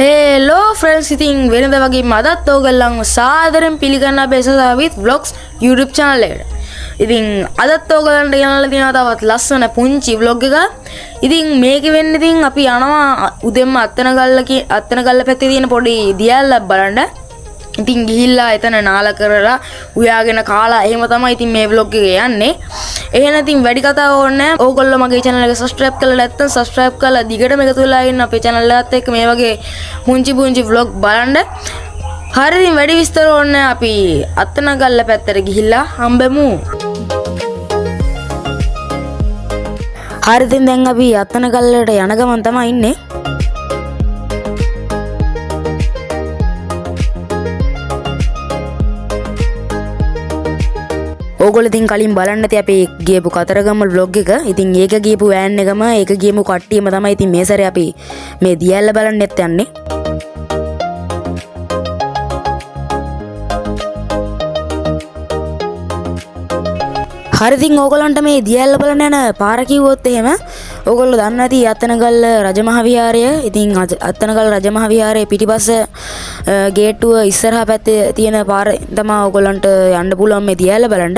Hello friends, ඉතින් වෙනද වගේ මදත් ඕගොල්ලන්ව සාදරයෙන් පිළිගන්න අපේ සදාවිත් vlogs YouTube channel එකට. ඉතින් අදත් ඕගොල්ලන්ට ගෙනල්ලා තියෙනවා තවත් ලස්සන පුංචි vlog එකක්. ඉතින් මේක වෙන්නේ ඉතින් අපි යනවා උදෙන්ම අත්තනගල්ල පැත්තේ තියෙන පොඩි දියැලක් බලන්න. ඉතින් ගිහිල්ලා එතන නාලා කරලා උයාගෙන කාලා එහෙම තමයි ඉතින් මේ vlog එක යන්නේ. එහෙනම් ඉතින් වැඩි කතා ඕනේ නැහැ. ඕගොල්ලෝ මගේ channel එක subscribe කරලා නැත්නම් subscribe කරලා දිගටම එකතු වෙලා ඉන්න අපේ channel එකත් එක්ක මේ වගේ පුංචි vlog බලන්න. හරි ඉතින් වැඩි විස්තර ඕනේ නැහැ. අපි අත්තනගල්ල පැත්තට ගිහිල්ලා හම්බෙමු. හරි ඉතින් දැන් අපි අත්තනගල්ලට යන ගමන් තමයි ඉන්නේ. ඕගොල්ලෝ ඉතින් කලින් බලන්න ඇති අපි ගියපු කතරගම vlog එක. ඉතින් ඒක ගියපු වෑන් එකම ඒක ගියමු කට්ටියම තමයි ඉතින් මේ සැරේ අපි මේ දියැල්ල බලන්නෙත් යන්නේ. හරි ඉතින් ඕගොල්ලන්ට මේ දියැල්ල බලන්න යන පාර කිව්වොත් එහෙම ඕගොල්ලෝ දන්නවා ඇති අත්තනගල්ල රජමහ විහාරය. ඉතින් අත්තනගල්ල රජමහ විහාරයේ පිටිපස්ස ගේට්ටුව ඉස්සරහා පැත්තේ තියෙන පාර තමයි ඕගොල්ලන්ට යන්න පුළුවන් මේ දියැල්ල බලන්න.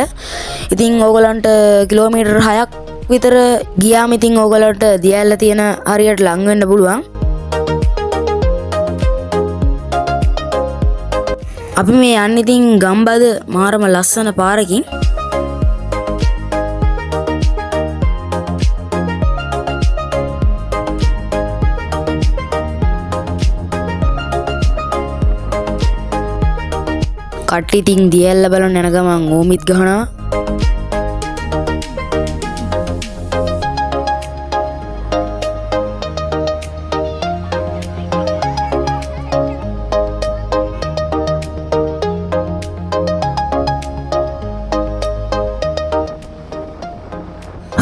ඉතින් ඕගොල්ලන්ට කිලෝමීටර් 6ක් විතර ගියාම ඉතින් ඕගොල්ලන්ට දියැල්ල තියෙන හරියට ලං වෙන්න පුළුවන්. අපි මේ යන්නේ ඉතින් ගම්බද මාරම ලස්සන පාරකින්. කට්ටි ඉතින් දියැල්ල බලන්න යන ගමන් ඕමිත් ගහනවා.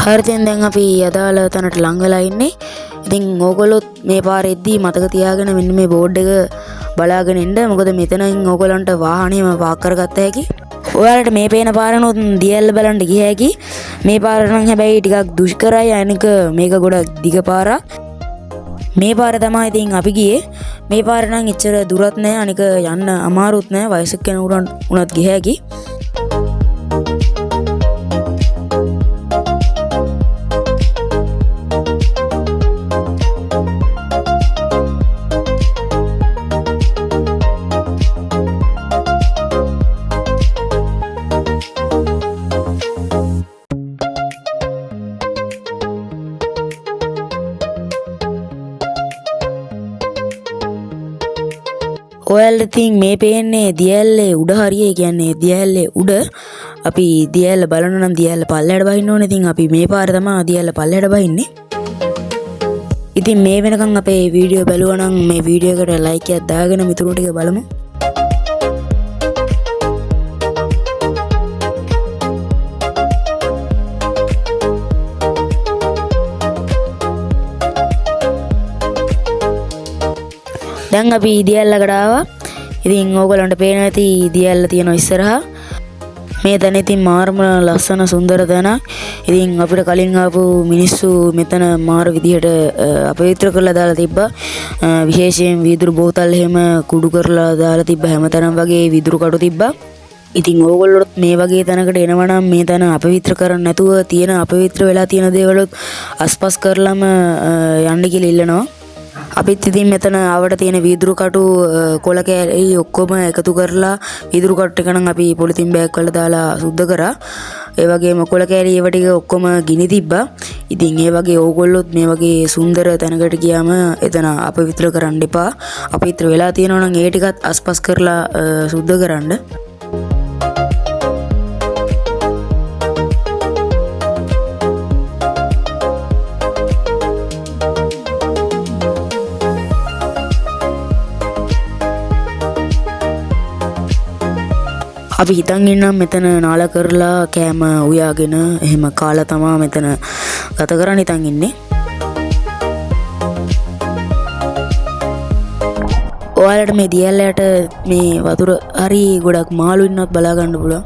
හරියෙන් දැන් අපි අදාළ තැනට ලං වෙලා ඉන්නේ. ඉතින් ඕගොල්ලොත් මේ පාරේ එද්දී මතක තියාගෙන මෙන්න මේ බෝඩ් එක බලාගෙන ඉන්න. මොකද මෙතනින් ඕගොල්ලන්ට වාහනේම පාක් කරගත්ත හැකි. ඔයාලට මේ පේන පාරනොත් දියැල්ල බලන්න ගිය හැකි. මේ පාර නම් හැබැයි ටිකක් දුෂ්කරයි. අනික මේක ගොඩක් දිග පාරක්. මේ පාර තමයි ඉතින් අපි ගියේ. මේ පාර නම් එච්චර දුරත් නෑ. අනික යන්න අමාරුත් නෑ. වයසක කෙනෙකුට උනත් ගිය හැකි. ඔයාලට ඉතින් මේ පේන්නේ දියැල්ලේ උඩ හරිය. කියන්නේ දියැල්ලේ උඩ අපි දියැල්ල බලන්න නම් දියැල්ල පල්ලයට බහින්න ඕනේ. ඉතින් අපි මේ පාර තමයි දියැල්ල පල්ලයට බහින්නේ. ඉතින් මේ වෙනකන් අපේ වීඩියෝ බැලුවා නම් මේ වීඩියෝ එකට ලයික් එකක් දාගෙන මිතුරු ටික බලමු. දැන් අපි දියැල්ලකට ආවා. ඉතින් ඕගොල්ලන්ට පේන ඇති දියැල්ල තියෙනවා ඉස්සරහා. මේ තැන ඉතින් මාරම ලස්සන සුන්දර තැනක්. ඉතින් අපිට කලින් ආපු මිනිස්සු මෙතන මාර විදිහට අපවිත්‍ර කරලා දාලා තිබ්බා. විශේෂයෙන් වීදුරු බෝතල් එහෙම කුඩු කරලා දාලා තිබ්බා. හැමතැනම වගේ වීදුරු කඩු තිබ්බා. ඉතින් ඕගොල්ලොත් මේ වගේ තැනකට එනවා නම් මේ තැන අපවිත්‍ර කරන්න නැතුව තියෙන අපවිත්‍ර වෙලා තියෙන දේවලුත් අස්පස් කරලම යන්න කියලා ඉල්ලනවා. අපිත් ඉතින් මෙතන ආවට තියෙන වීදුරු කටු කොළ කෑලි ඔක්කොම එකතු කරලා වීදුරු කටු එක නම් අපි පොලිතින් බෑග් වල දාලා සුද්ධ කරා. ඒ වගේම කොළ කෑලි ඒව ටික ඔක්කොම ගිනි තිබ්බා. ඉතින් ඒ වගේ ඕගොල්ලොත් මේ වගේ සුන්දර තැනකට ගියාම එතන අපවිත්‍ර කරන්න එපා. අපවිත්‍ර වෙලා තියෙනවා නම් ඒ ටිකත් අස්පස් කරලා සුද්ධ කරන්න. අපි හිතන් ඉන්නම් මෙතන නාලා කරලා කෑම උයාගෙන එහෙම කාලා තමා මෙතන ගත කරන්න හිතන් ඉන්නේ. ඔයාලට මේ දියැල්ලයට මේ වතුර හරි ගොඩක් මාළු ඉන්නවත් බලා ගන්න පුළුවන්.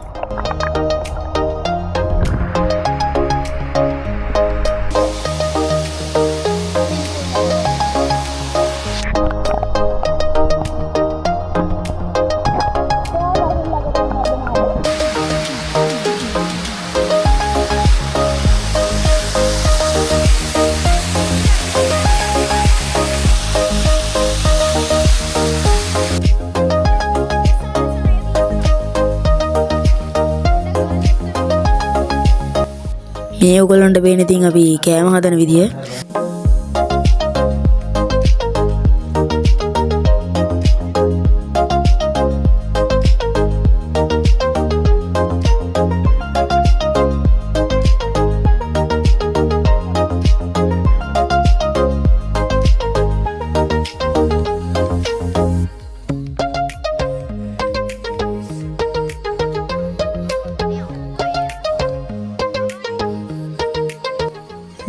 මේ ඔයගොල්ලන්ට පේන ඉතින් අපි කෑම හදන විදිය.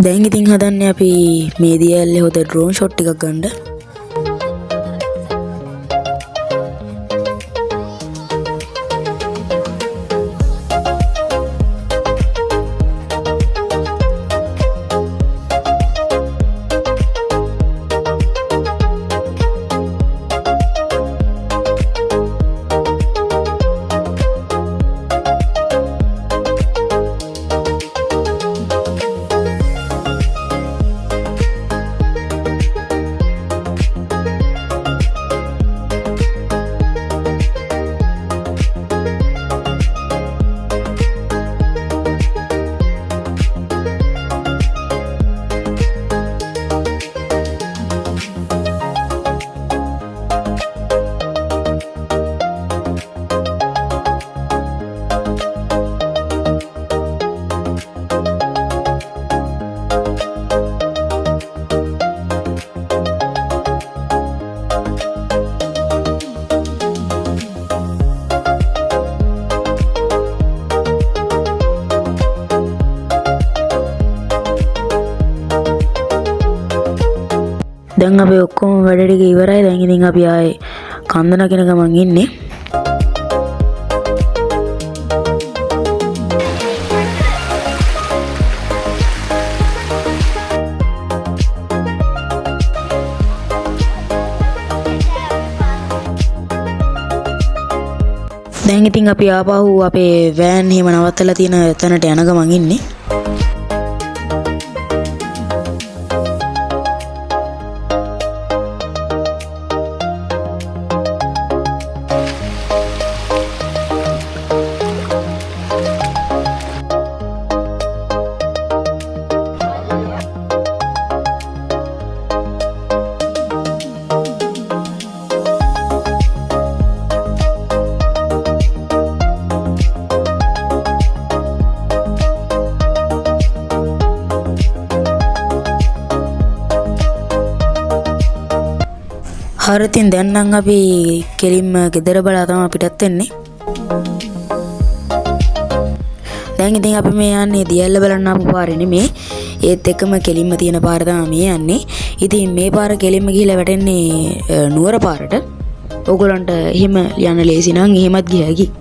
දැන් ඉතින් හදන්නේ අපි මේ දියැල්ලේ හොද ඩ්‍රෝන් ෂොට් එකක් ගන්න. දැන් අපි ඔක්කොම වැඩ ටික ඉවරයි. දැන් ඉතින් අපි ආයේ කන්ද නගින ගමන් ඉන්නේ. දැන් ඉතින් අපි ආපහු අපේ වෑන් එහෙම නවත්තලා තියෙන තැනට යන ගමන් ඉන්නේ. හරිතින් දැන් නම් අපි කෙලින්ම ගෙදර බලා තමයි පිටත් වෙන්නේ. දැන් ඉතින් අපි මේ යන්නේ දියැල්ල බලන්න ආපු පාරේ නෙමේ. ඒත් එක්කම කෙලින්ම තියෙන පාර තමයි මේ යන්නේ. ඉතින් මේ පාර කෙලින්ම ගිහිල්ලා වැටෙන්නේ නුවර පාරට. ඕගොල්ලන්ට එහෙම යන්න ලේසි නම් එහෙමත් ගියා ගි.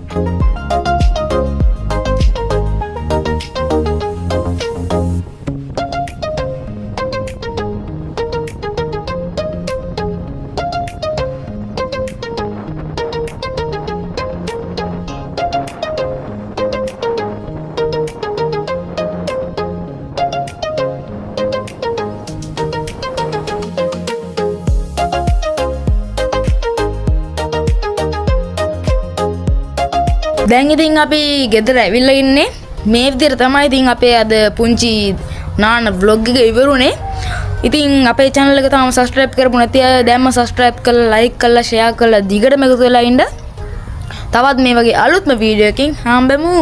දැන් ඉතින් අපි ගෙදර ඇවිල්ලා ඉන්නේ. මේ විදිහට තමයි ඉතින් අපේ අද පුංචි නාන vlog එක ඉවරුනේ. ඉතින් අපේ channel එක තාම subscribe කරපු නැති අය දැන්ම subscribe කරලා like කරලා share කරලා දිගටම එකතු වෙලා ඉන්න. තවත් මේ වගේ අලුත්ම වීඩියෝ එකකින් හම්බෙමු.